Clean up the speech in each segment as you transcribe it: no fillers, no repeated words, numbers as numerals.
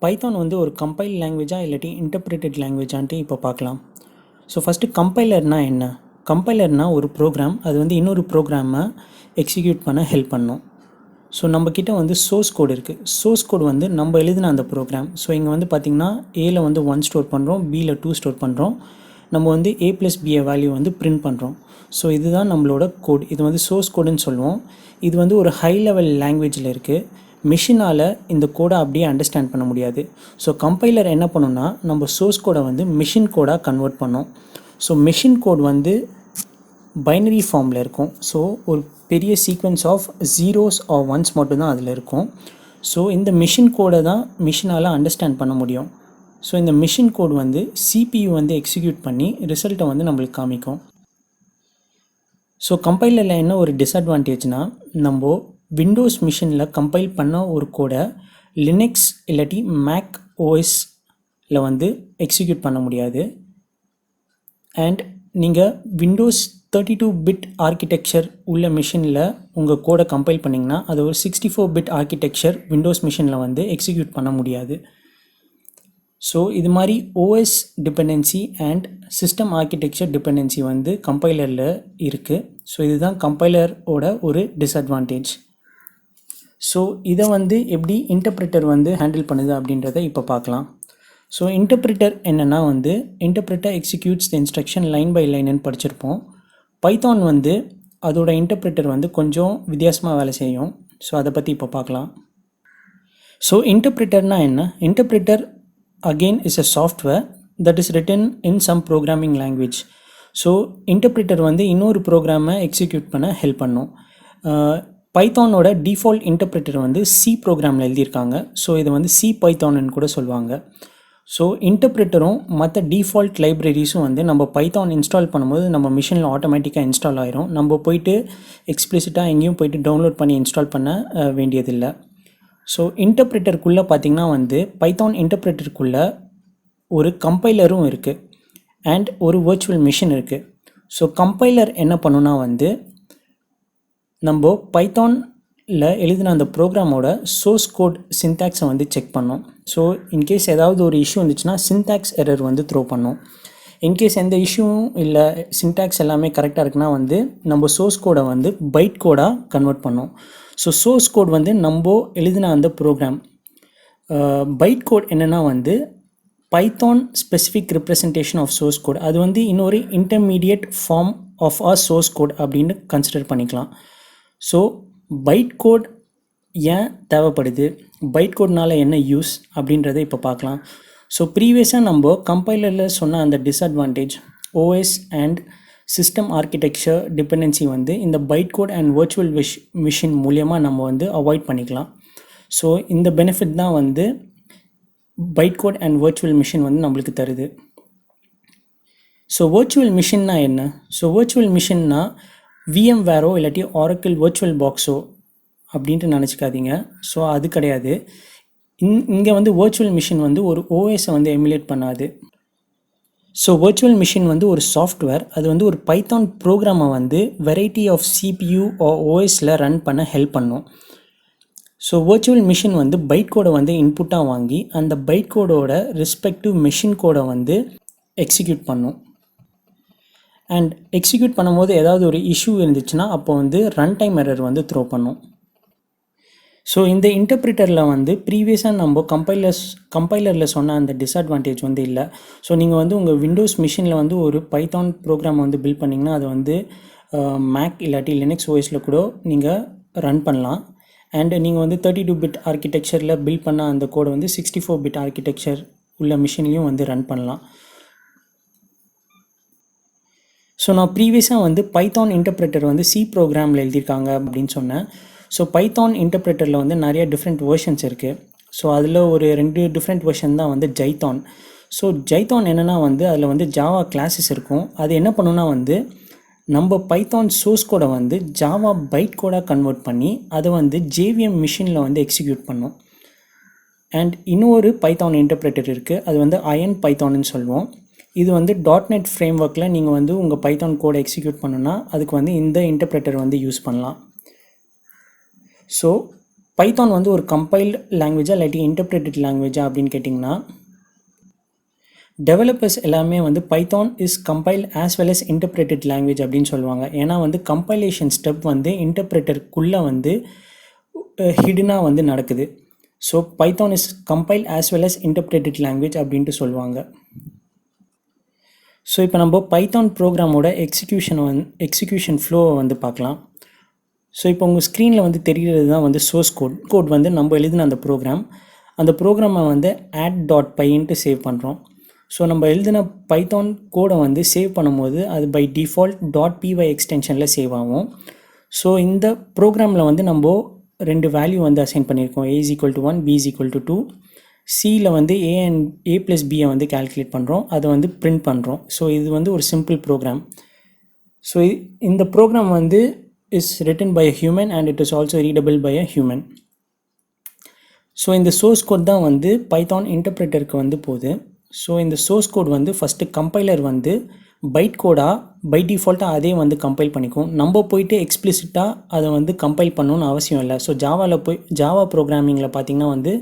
Python வந்து ஒரு compile லாங்குவேஜா இல்லாட்டி இன்டர்பிரேட்டட் லாங்குவேஜான்ட்டு இப்போ பார்க்கலாம். ஸோ ஃபஸ்ட்டு கம்பைலர்னால் என்ன? கம்பைலர்னால் ஒரு ப்ரோக்ராம், அது வந்து இன்னொரு ப்ரோக்ராமை எக்ஸிக்யூட் பண்ண ஹெல்ப் பண்ணும். ஸோ நம்மக்கிட்ட வந்து சோர்ஸ் கோடு இருக்குது. சோர்ஸ் கோடு வந்து நம்ம எழுதின அந்த ப்ரோக்ராம். ஸோ இங்கே வந்து பார்த்திங்கன்னா ஏல வந்து 1 ஸ்டோர் பண்ணுறோம், பியில் 2 ஸ்டோர் பண்ணுறோம். நம்ம வந்து a + b வேல்யூ வந்து பிரிண்ட் பண்ணுறோம். ஸோ இதுதான் நம்மளோட கோட். இது வந்து சோர்ஸ் கோடுன்னு சொல்லுவோம். இது வந்து ஒரு ஹை லெவல் லாங்குவேஜில் இருக்குது. மிஷினால் இந்த கோடை அப்படியே அண்டர்ஸ்டாண்ட் பண்ண முடியாது. ஸோ கம்பைலர் என்ன பண்ணுன்னா நம்ம சோர்ஸ் கோடை வந்து மிஷின் கோடாக கன்வெர்ட் பண்ணோம். ஸோ மிஷின் கோட் வந்து பைனரி ஃபார்மில் இருக்கும். ஸோ ஒரு பெரிய sequence of zeros or ones மட்டும்தான் அதில் இருக்கும். ஸோ இந்த மிஷின் கோடை தான் மிஷினால் அண்டர்ஸ்டாண்ட் பண்ண முடியும். ஸோ இந்த மிஷின் கோட் வந்து CPU வந்து எக்ஸிக்யூட் பண்ணி ரிசல்ட்டை வந்து நம்மளுக்கு காமிக்கும். ஸோ கம்பைலரில் என்ன ஒரு டிஸ்அட்வான்டேஜ்னால், நம்ம விண்டோஸ் மிஷினில் கம்பைல் பண்ண ஒரு கோடை லினக்ஸ் இல்லாட்டி மேக் ஓஎஸில் வந்து எக்ஸிக்யூட் பண்ண முடியாது. அண்ட் நீங்கள் விண்டோஸ் 32 பிட் ஆர்கிடெக்சர் உள்ள மிஷினில் உங்கள் கோடை கம்பைல் பண்ணிங்கன்னா அது ஒரு 64 பிட் ஆர்கிடெக்சர் விண்டோஸ் மிஷினில் வந்து எக்ஸிக்யூட் பண்ண முடியாது. ஸோ இது மாதிரி OS dependency and system architecture dependency வந்து கம்பைலரில் இருக்குது. ஸோ இதுதான் கம்பைலரோட ஒரு டிஸ்அட்வான்டேஜ். ஸோ இதை வந்து எப்படி இன்டர்பிரிட்டர் வந்து ஹேண்டில் பண்ணுது அப்படின்றத இப்போ பார்க்கலாம். ஸோ இன்டர்பிரிட்டர் என்னென்னா வந்து interpreter executes the instruction line by லைன்னு படிச்சிருப்போம். பைத்தான் வந்து அதோட இன்டர்பிரிட்டர் வந்து கொஞ்சம் வித்தியாசமாக வேலை செய்யும். ஸோ அதை பற்றி இப்போ பார்க்கலாம். ஸோ இன்டர்பிரிட்டர்னால் என்ன? Interpreter again is a software that is written in some programming language. So interpreter வந்து இன்னொரு ப்ரோக்ராமை எக்ஸிக்யூட் பண்ண ஹெல்ப் பண்ணும். பைத்தானோட டிஃபால்ட் இன்டர்பிரிட்டர் வந்து சி ப்ரோக்ராமில் எழுதியிருக்காங்க. ஸோ இதை வந்து சி பைத்தான்னு கூட சொல்லுவாங்க. ஸோ இன்டர்பிரிட்டரும் மற்ற டிஃபால்ட் லைப்ரரிஸும் வந்து நம்ம பைத்தான் இன்ஸ்டால் பண்ணும்போது நம்ம மிஷினில் ஆட்டோமேட்டிக்காக இன்ஸ்டால் ஆயிரும். நம்ம போயிட்டு எக்ஸ்பிளிசிட்டாக எங்கேயும் போயிட்டு டவுன்லோட் பண்ணி இன்ஸ்டால் பண்ண வேண்டியதில்லை. ஸோ இன்டர்பிரிட்டருக்குள்ளே பார்த்திங்கன்னா வந்து பைத்தான் இன்டர்பிரிட்டருக்குள்ளே ஒரு கம்பைலரும் இருக்குது அண்ட் ஒரு வர்ச்சுவல் மிஷின் இருக்குது. ஸோ கம்பைலர் என்ன பண்ணுன்னா வந்து நம்ம பைத்தானில் எழுதின அந்த ப்ரோக்ராமோட சோர்ஸ் கோட் சின்டாக்ஸை வந்து செக் பண்ணோம். ஸோ இன்கேஸ் ஏதாவது ஒரு இஷ்யூ இருந்துச்சுன்னா சின்டாக்ஸ் எரர் வந்து த்ரோ பண்ணோம். இன்கேஸ் எந்த இஷ்யூவும் இல்லை, சின்டாக்ஸ் எல்லாமே கரெக்டாக இருக்குன்னா வந்து நம்ம சோர்ஸ் கோடை வந்து பைட் கோடாக கன்வெர்ட் பண்ணோம். ஸோ சோர்ஸ் கோட் வந்து நம்ம எழுதின அந்த ப்ரோக்ராம். பைட் கோட் என்னென்னா வந்து Python specific representation of source code. அது வந்து இன்னொரு intermediate form of a source code அப்படின்னு கன்சிடர் பண்ணிக்கலாம். ஸோ பைட் கோட் ஏன் தேவைப்படுது, பைட் கோட்னால் என்ன யூஸ் அப்படின்றத இப்போ பார்க்கலாம். ஸோ ப்ரீவியஸாக நம்ம கம்பைலரில் சொன்ன அந்த disadvantage OS and system architecture dependency வந்து இந்த byte code and virtual machine மூலியமாக நம்ம வந்து அவாய்ட் பண்ணிக்கலாம். ஸோ இந்த பெனிஃபிட் தான் வந்து byte code and virtual machine வந்து நம்மளுக்கு தருது. ஸோ வர்ச்சுவல் மிஷின்னா என்ன? ஸோ வர்ச்சுவல் மிஷின்னா VMவேரோ இல்லாட்டி ஆரக்கிள் வர்ச்சுவல் பாக்ஸோ அப்படின்ட்டு நினச்சிக்காதீங்க. ஸோ அது கிடையாது. இங்கே வந்து வர்ச்சுவல் மிஷின் வந்து ஒரு ஓஎஸை வந்து எமுலேட் பண்ணாது. ஸோ வர்ச்சுவல் மிஷின் வந்து ஒரு சாஃப்ட்வேர். அது வந்து ஒரு பைத்தான் ப்ரோக்ராமை வந்து வெரைட்டி ஆஃப் CPU ஓஎஸில் ரன் பண்ண ஹெல்ப் பண்ணும். ஸோ வர்ச்சுவல் மிஷின் வந்து பைட் கோடை வந்து இன்புட்டாக வாங்கி அந்த பைட் கோடோட ரெஸ்பெக்டிவ் மெஷின் கோடை வந்து எக்ஸிக்யூட் பண்ணும். அண்ட் எக்ஸிக்யூட் பண்ணும்போது ஏதாவது ஒரு இஷ்யூ இருந்துச்சுன்னா அப்போ வந்து ரன் டைம் எரர் வந்து த்ரோ பண்ணும். ஸோ இந்த இன்டர்பிரிட்டரில் வந்து ப்ரீவியஸாக நம்ம கம்பைலரில் சொன்ன அந்த டிஸ்அட்வான்டேஜ் வந்து இல்லை. ஸோ நீங்கள் வந்து உங்கள் விண்டோஸ் மிஷினில் வந்து ஒரு பைத்தான் ப்ரோக்ராம் வந்து பில்ட் பண்ணிங்கன்னா அது வந்து மேக் இல்லாட்டி லினக்ஸ் ஓஎஸில் கூட நீங்கள் ரன் பண்ணலாம். அண்ட் நீங்கள் வந்து 32 பிட் ஆர்கிடெக்சரில் பில்ட் பண்ண அந்த கோடை வந்து 64 பிட் ஆர்கிடெக்சர் உள்ள மிஷின்லையும் வந்து ரன் பண்ணலாம். ஸோ நான் ப்ரீவியஸாக வந்து பைத்தான் இன்டர்பிரிட்டர் வந்து சி ப்ரோக்ராமில் எழுதியிருக்காங்க அப்படின்னு சொன்னேன். ஸோ பைத்தான் இன்டர்பிரிட்டரில் வந்து நிறைய டிஃப்ரெண்ட் வெர்ஷன்ஸ் இருக்குது. ஸோ அதில் ஒரு 2 டிஃப்ரெண்ட் வெர்ஷன் தான் வந்து ஜைத்தான். ஸோ ஜைத்தான் என்னென்னா வந்து அதில் வந்து ஜாவா கிளாஸஸ் இருக்கும். அது என்ன பண்ணுன்னா வந்து நம்ம பைத்தான் சோர்ஸ் கோடை வந்து ஜாவா பைட் கோடாக கன்வெர்ட் பண்ணி அதை வந்து JVM மிஷினில் வந்து எக்ஸிக்யூட் பண்ணும். அண்ட் இன்னொரு பைத்தான் இன்டர்பிரிட்டர் இருக்குது. அது வந்து அயன் பைத்தான்னு சொல்லுவோம். இது வந்து .NET ஃப்ரேம் ஒர்க்கில் நீங்கள் வந்து உங்கள் பைத்தான் கோடை எக்ஸிக்யூட் பண்ணுன்னா அதுக்கு வந்து இந்த இன்டர்பிரிட்டர் வந்து யூஸ் பண்ணலாம். ஸோ பைத்தான் வந்து ஒரு கம்பைல்டு லாங்குவேஜா இல்லாட்டி இன்டர்பிரேட்டட் லாங்குவேஜா அப்படின்னு கேட்டிங்கன்னா, டெவலப்பர்ஸ் எல்லாமே வந்து Python is compiled as well as interpreted language அப்படின்னு சொல்லுவாங்க. ஏன்னா வந்து கம்பைலேஷன் ஸ்டெப் வந்து இன்டர்பிரேட்டருக்குள்ளே வந்து ஹிடனாக வந்து நடக்குது. So Python is compiled as well as interpreted language அப்படின்ட்டு சொல்லுவாங்க. ஸோ இப்போ நம்ம பைத்தான் ப்ரோக்ராமோட எக்ஸிக்யூஷன் ஃப்ளோவை வந்து பார்க்கலாம். ஸோ இப்போ உங்கள் ஸ்க்ரீனில் வந்து தெரிகிறது தான் வந்து சோர்ஸ் கோட் வந்து நம்ம எழுதின அந்த ப்ரோக்ராமை வந்து add.py சேவ் பண்ணுறோம். ஸோ நம்ம எழுதின பைத்தான் கோடை வந்து சேவ் பண்ணும்போது அது பை டிஃபால்ட் .py எக்ஸ்டென்ஷனில் சேவ் ஆகும். ஸோ இந்த ப்ரோக்ராமில் வந்து நம்ம 2 வேல்யூ வந்து அசைன் பண்ணியிருக்கோம். a is equal to 1, b is equal to 2. சியில் வந்து a + b வந்து கால்குலேட் பண்ணுறோம், அதை வந்து பிரிண்ட் பண்ணுறோம். ஸோ இது வந்து ஒரு சிம்பிள் ப்ரோக்ராம். ஸோ இந்த ப்ரோக்ராம் வந்து is written by a human and it is also readable by a human. So இந்த சோர்ஸ் கோட் தான் வந்து பைத்தான் இன்டர்பிரேட்டருக்கு வந்து போகுது. ஸோ இந்த சோர்ஸ் கோட் வந்து ஃபஸ்ட்டு கம்பைலர் வந்து பைட் கோடாக பை டிஃபால்ட்டாக அதே வந்து கம்பைல் பண்ணிக்கும். நம்ம போயிட்டு எக்ஸ்பிளிசிட்டாக அதை வந்து கம்பைல் பண்ணணும்னு அவசியம் இல்லை. ஸோ ஜாவா ப்ரோக்ராமிங்கில் பார்த்திங்கன்னா வந்து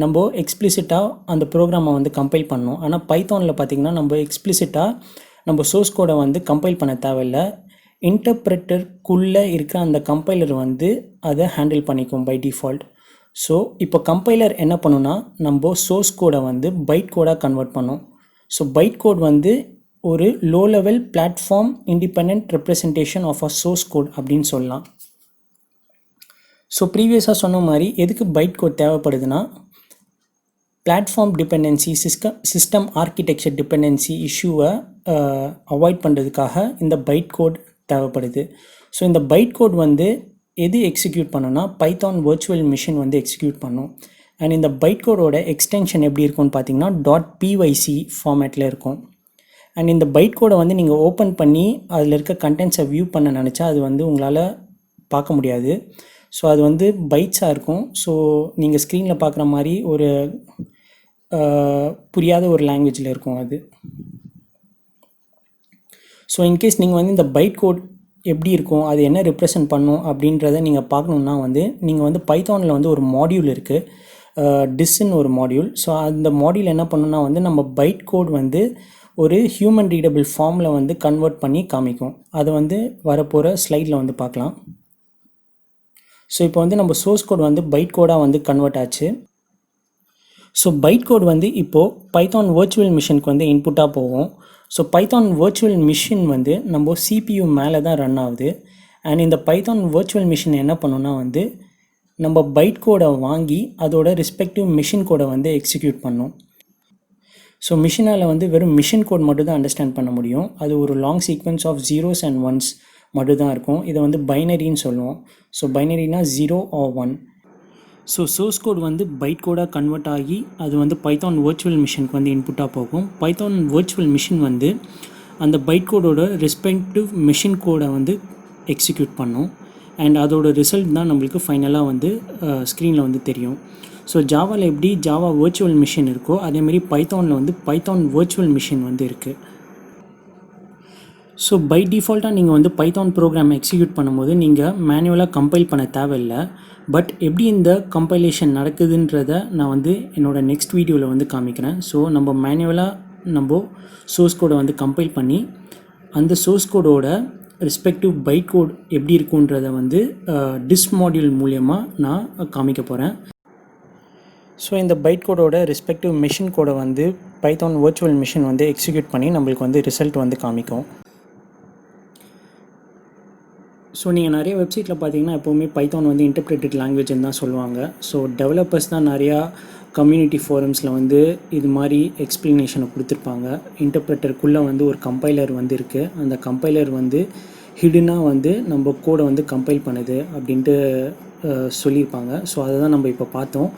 நம்ம எக்ஸ்பிளிசிட்டாக அந்த ப்ரோக்ராமை வந்து கம்பைல் பண்ணணும். ஆனால் பைத்தானில் பார்த்திங்கன்னா நம்ம எக்ஸ்பிளிசிட்டாக நம்ம சோர்ஸ் கோடை வந்து கம்பைல் பண்ண தேவையில்லை. இன்டர்பிரேட்டருக்குள்ளே இருக்கிற அந்த கம்பைலர் வந்து அதை ஹேண்டில் பண்ணிக்கும் பை டிஃபால்ட். ஸோ இப்போ கம்பைலர் என்ன பண்ணுன்னா நம்ம சோர்ஸ் கோடை வந்து பைட் கோடாக கன்வெர்ட் பண்ணோம். ஸோ பைட் கோட் வந்து ஒரு low level platform independent representation of a source code அப்படின்னு சொல்லலாம். ஸோ ப்ரீவியஸாக சொன்ன மாதிரி எதுக்கு பைட் கோட் தேவைப்படுதுன்னா, platform dependency system architecture dependency இஷ்யூவை அவாய்ட் பண்ணுறதுக்காக இந்த பைட் கோட் தேவைப்படுது. ஸோ இந்த பைட் கோட் வந்து எது எக்ஸிக்யூட் பண்ணோன்னா பைத்தான் வர்ச்சுவல் மிஷின் வந்து எக்ஸிக்யூட் பண்ணும். அண்ட் இந்த பைட் கோடோட எக்ஸ்டென்ஷன் எப்படி இருக்கும்னு பார்த்தீங்கன்னா .pyc ஃபார்மேட்டில் இருக்கும். அண்ட் இந்த பைட் கோடை வந்து நீங்கள் ஓப்பன் பண்ணி அதில் இருக்க கண்டென்ட்ஸை வியூ பண்ண நினச்சா அது வந்து உங்களால் பார்க்க முடியாது. ஸோ அது வந்து பைட்ஸாக இருக்கும். ஸோ நீங்கள் ஸ்க்ரீனில் பார்க்குற மாதிரி ஒரு புரியாத ஒரு லாங்குவேஜில் இருக்கும் அது. ஸோ இன்கேஸ் நீங்கள் வந்து இந்த பைட் கோட் எப்படி இருக்கும், அது என்ன ரெப்ரசன்ட் பண்ணும் அப்படின்றத நீங்கள் பார்க்கணுன்னா வந்து நீங்கள் வந்து பைத்தானில் வந்து ஒரு மாடியூல் இருக்குது, டிஸ்ன்னு ஒரு மாடியூல். ஸோ அந்த மாடியூல் என்ன பண்ணுன்னா வந்து நம்ம பைட் கோட் வந்து ஒரு ஹியூமன் ரீடபிள் ஃபார்மில் வந்து கன்வெர்ட் பண்ணி காமிக்கும். அதை வந்து வரப்போகிற ஸ்லைடில் வந்து பார்க்கலாம். ஸோ இப்போ வந்து நம்ம சோர்ஸ் கோட் வந்து பைட் கோடாக வந்து கன்வெர்ட் ஆச்சு. ஸோ பைட் கோட் வந்து இப்போது பைத்தான் வர்ச்சுவல் மிஷினுக்கு வந்து இன்புட்டாக போகும். ஸோ பைத்தான் வர்ச்சுவல் மிஷின் வந்து நம்ம CPU மேலே தான் ரன் ஆகுது. அண்ட் இந்த பைத்தான் வர்ச்சுவல் மிஷின் என்ன பண்ணுன்னா வந்து நம்ம பைட் கோடை வாங்கி அதோட ரெஸ்பெக்டிவ் மிஷின் கோடை வந்து எக்ஸிக்யூட் பண்ணும். ஸோ மிஷினால் வந்து வெறும் மிஷின் கோட் மட்டும் தான் அண்டர்ஸ்டாண்ட் பண்ண முடியும். அது ஒரு long sequence of 0s and 1s மட்டும் தான் இருக்கும். இதை வந்து பைனரின்னு சொல்லுவோம். ஸோ பைனரினா 0 or 1. ஸோ சோர்ஸ் கோட் வந்து பைட் கோடாக கன்வெர்ட் ஆகி அது வந்து பைத்தான் வர்ச்சுவல் மிஷினுக்கு வந்து இன்புட்டாக போகும். பைத்தான் வர்ச்சுவல் மிஷின் வந்து அந்த பைட் கோடோட ரெஸ்பெக்டிவ் மிஷின் கோடை வந்து எக்ஸிக்யூட் பண்ணும். அண்ட் அதோட ரிசல்ட் தான் நம்மளுக்கு ஃபைனலாக வந்து ஸ்க்ரீனில் வந்து தெரியும். ஸோ ஜாவாவில் எப்படி ஜாவா வர்ச்சுவல் மிஷின் இருக்கோ அதேமாதிரி பைத்தானில் வந்து பைத்தான் வர்ச்சுவல் மிஷின் வந்து இருக்குது. ஸோ பை டிஃபால்ட்டாக நீங்கள் வந்து பைத்தான் ப்ரோக்ராம் எக்ஸிக்யூட் பண்ணும்போது நீங்கள் மேனுவலாக கம்பைல் பண்ண தேவையில்லை. பட் எப்படி இந்த கம்பைலேஷன் நடக்குதுன்றதை நான் வந்து என்னோடய நெக்ஸ்ட் வீடியோவில் வந்து காமிக்கிறேன். ஸோ நம்ம மேனுவலாக நம்ம சோர்ஸ் கோடை வந்து கம்பைல் பண்ணி அந்த சோர்ஸ் கோடோட ரெஸ்பெக்டிவ் பைட் கோட் எப்படி இருக்குன்றதை வந்து டிஸ் மாடியூல் மூலயமா நான் காமிக்க போகிறேன். ஸோ இந்த பைட் கோடோட ரெஸ்பெக்டிவ் மிஷின் கோடை வந்து பைத்தான் வர்ச்சுவல் மிஷின் வந்து எக்ஸிக்யூட் பண்ணி நம்மளுக்கு வந்து ரிசல்ட் வந்து காமிக்கும். ஸோ நீங்கள் நிறைய வெப்சைட்டில் பார்த்தீங்கன்னா எப்போவுமே பைத்தான் வந்து இன்டர்பிரேட்டட் லாங்குவேஜ்னு தான் சொல்லுவாங்க. ஸோ டெவலப்பர்ஸ் தான் நிறையா கம்யூனிட்டி ஃபோரம்ஸில் வந்து இது மாதிரி எக்ஸ்ப்ளனேஷனை கொடுத்துருப்பாங்க. இன்டர்பிரேட்டருக்குள்ளே வந்து ஒரு கம்பைலர் வந்து இருக்குது, அந்த கம்பைலர் வந்து ஹிடனாக வந்து நம்ம கோடை வந்து கம்பைல் பண்ணுது அப்படின்ட்டு சொல்லியிருப்பாங்க. ஸோ அதை தான் நம்ம இப்போ பார்த்தோம்.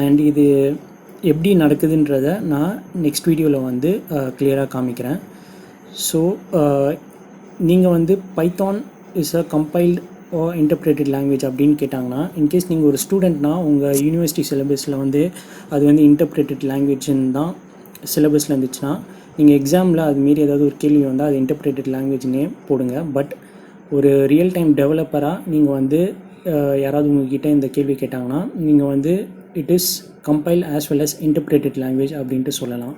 அண்ட் இது எப்படி நடக்குதுன்றதை நான் நெக்ஸ்ட் வீடியோவில் வந்து கிளியராக காமிக்கிறேன். ஸோ நீங்கள் வந்து Python is a compiled or interpreted language அப்படின்னு கேட்டாங்கன்னா, இன்கேஸ் நீங்கள் ஒரு ஸ்டூடெண்ட்னா உங்கள் யூனிவர்சிட்டி சிலபஸில் வந்து அது வந்து இன்டர்பிரேட்டட் லாங்குவேஜ்னு தான் சிலபஸில் இருந்துச்சுன்னா நீங்கள் எக்ஸாமில் அதுமாரி ஏதாவது ஒரு கேள்வி வந்தால் அது இன்டர்பிரேட்டட் லாங்குவேஜ்னே போடுங்க. பட் ஒரு ரியல் டைம் டெவலப்பராக நீங்கள் வந்து யாராவது உங்ககிட்ட இந்த கேள்வி கேட்டாங்கன்னா நீங்கள் வந்து it is compile as well as interpreted language அப்படின்ட்டு சொல்லலாம்.